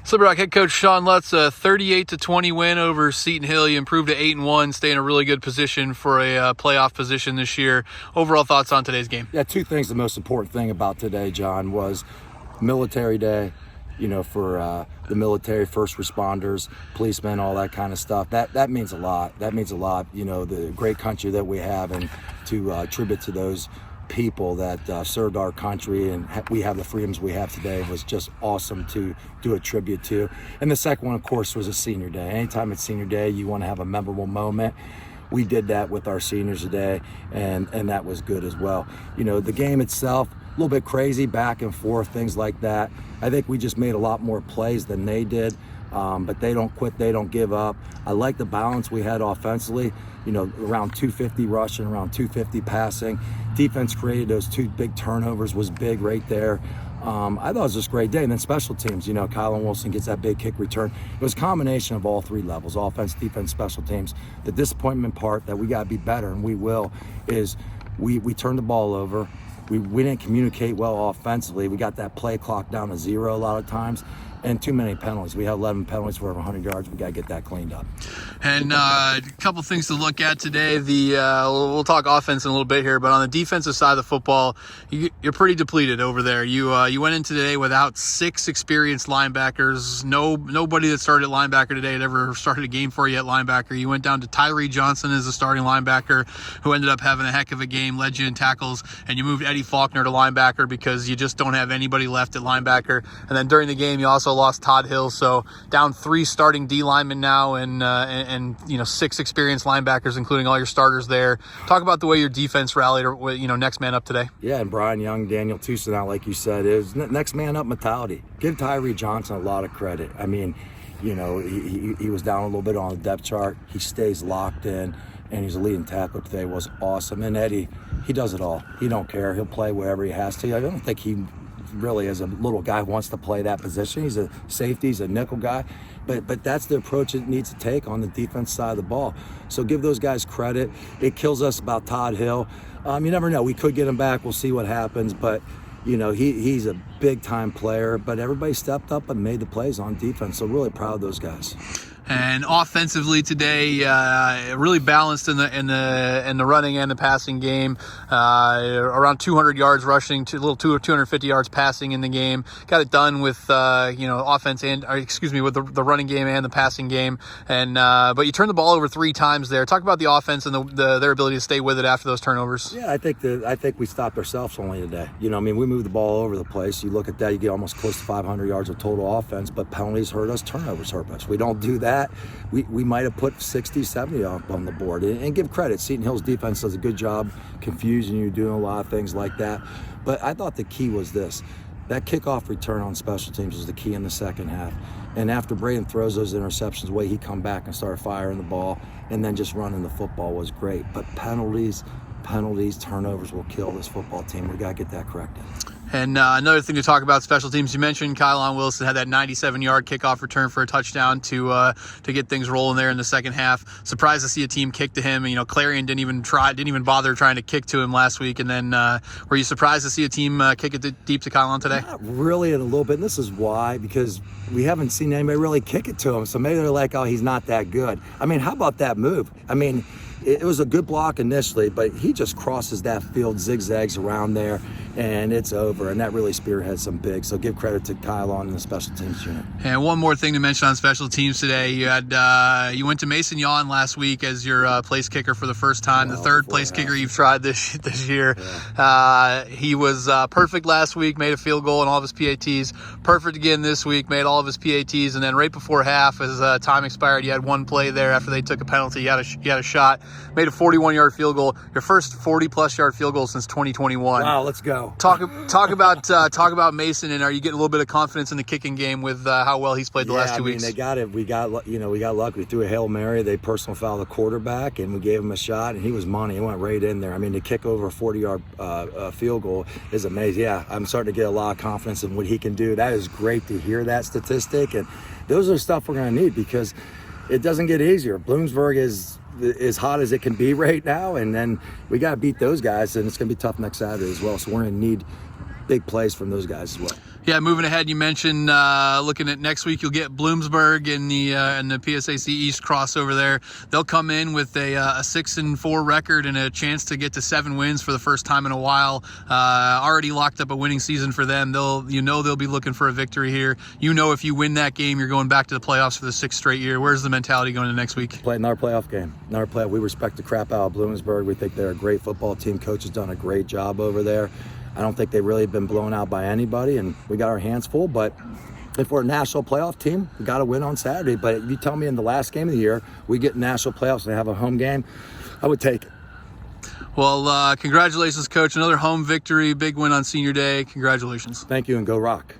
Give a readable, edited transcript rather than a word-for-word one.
Slipper Rock head coach Shawn Lutz, a 38-20 win over Seton Hill. You improved to 8-1, stay in a really good position for a playoff position this year. Overall thoughts on today's game? Yeah, two things. The most important thing about today, John, was Military Day. You know, for the military, first responders, policemen, all that kind of stuff. That means a lot. That means a lot. You know, the great country that we have, and to tribute to those people that served our country and we have the freedoms we have today was just awesome to do a tribute to. And the second one, of course, was a senior day. Anytime it's senior day, you want to have a memorable moment. We did that with our seniors today, and that was good as well. You know, the game itself, a little bit crazy, back and forth, things like that. I think we just made a lot more plays than they did, but they don't quit, they don't give up. I like the balance we had offensively, you know, around 250 rushing, around 250 passing. Defense created those two big turnovers, was big right there. I thought it was just a great day. And then special teams, you know, Kylan Wilson gets that big kick return. It was a combination of all three levels, offense, defense, special teams. The disappointment part that we got to be better, and we will, is we turned the ball over. We didn't communicate well offensively. We got that play clock down to 0 a lot of times, and too many penalties. We had 11 penalties for over 100 yards. We got to get that cleaned up. And a couple things to look at today. We'll talk offense in a little bit here, but on the defensive side of the football, you're pretty depleted over there. You went into today without 6 experienced linebackers. Nobody that started at linebacker today had ever started a game for you at linebacker. You went down to Tyree Johnson as a starting linebacker, who ended up having a heck of a game, led you in tackles, and you moved Eddie Faulkner to linebacker because you just don't have anybody left at linebacker. And then during the game, you also lost Todd Hill, so down 3 starting D linemen now, and you know, 6 experienced linebackers, including all your starters there. Talk about the way your defense rallied, or, you know, next man up today. Yeah, and Brian Young, Daniel Tucson out, like you said, is next man up mentality. Give Tyree Johnson a lot of credit. I mean, you know, he was down a little bit on the depth chart. He stays locked in, and he's a leading tackler today. Was awesome. And Eddie, he does it all. He don't care. He'll play wherever he has to. I don't think he really, as a little guy, wants to play that position. He's a safety, he's a nickel guy, but that's the approach it needs to take on the defense side of the ball. So give those guys credit. It kills us about Todd Hill. You never know, we could get him back, we'll see what happens, but you know, he's a big time player, but everybody stepped up and made the plays on defense, so really proud of those guys. And offensively today, really balanced in the running and the passing game. Around 200 yards rushing, a little 250 yards passing in the game. Got it done with offense with the running game and the passing game. And but you turned the ball over 3 times there. Talk about the offense and their ability to stay with it after those turnovers. Yeah, I think we stopped ourselves only today. You know, I mean, we moved the ball all over the place. You look at that, you get almost close to 500 yards of total offense, but penalties hurt us, turnovers hurt us. We don't do that. We might have put 60, 70 up on the board. And give credit, Seton Hill's defense does a good job confusing you, doing a lot of things like that. But I thought the key was this. That kickoff return on special teams was the key in the second half. And after Braden throws those interceptions away, he come back and started firing the ball, and then just running the football was great. But penalties, turnovers will kill this football team. We got to get that corrected. And another thing to talk about special teams, you mentioned Kylan Wilson had that 97-yard kickoff return for a touchdown to get things rolling there in the second half. Surprised to see a team kick to him. You know, Clarion didn't even bother trying to kick to him last week. And then were you surprised to see a team kick it deep to Kylan today? Not really, in a little bit. And this is why, because we haven't seen anybody really kick it to him. So maybe they're like, oh, he's not that good. I mean, how about that move? I mean, it was a good block initially, but he just crosses that field, zigzags around there, and it's over. And that really spearheads some big. So give credit to Kylan and the special teams unit. And one more thing to mention on special teams today. You had you went to Mason Yawn last week as your place kicker for the first time, the third place kicker you've tried this year. Yeah. He was perfect last week, made a field goal in all of his PATs. Perfect again this week, made all of his PATs. And then right before half, as time expired, you had one play there after they took a penalty. You had a shot. Made a 41-yard field goal, your first 40-plus yard field goal since 2021. Wow, let's go. Talk about Mason, and are you getting a little bit of confidence in the kicking game with how well he's played the last 2 weeks? They got it. We got luck. We threw a Hail Mary. They personal fouled the quarterback, and we gave him a shot, and he was money. He went right in there. I mean, to kick over a 40-yard field goal is amazing. Yeah, I'm starting to get a lot of confidence in what he can do. That is great to hear that statistic, and those are stuff we're going to need because it doesn't get easier. Bloomsburg is as hot as it can be right now, and then we got to beat those guys, and it's going to be tough next Saturday as well. So we're going to need big plays from those guys as well. Yeah, moving ahead, you mentioned looking at next week, you'll get Bloomsburg in the PSAC East crossover there. They'll come in with a 6-4 record and a chance to get to 7 wins for the first time in a while. Already locked up a winning season for them. They'll be looking for a victory here. If you win that game, you're going back to the playoffs for the 6th straight year. Where's the mentality going into next week? Play another playoff game. We respect the crap out of Bloomsburg. We think they're a great football team. Coach has done a great job over there. I don't think they've really been blown out by anybody, and we got our hands full. But if we're a national playoff team, we got to win on Saturday. But if you tell me in the last game of the year we get national playoffs and have a home game, I would take it. Well, congratulations, Coach. Another home victory, big win on Senior Day. Congratulations. Thank you, and go Rock.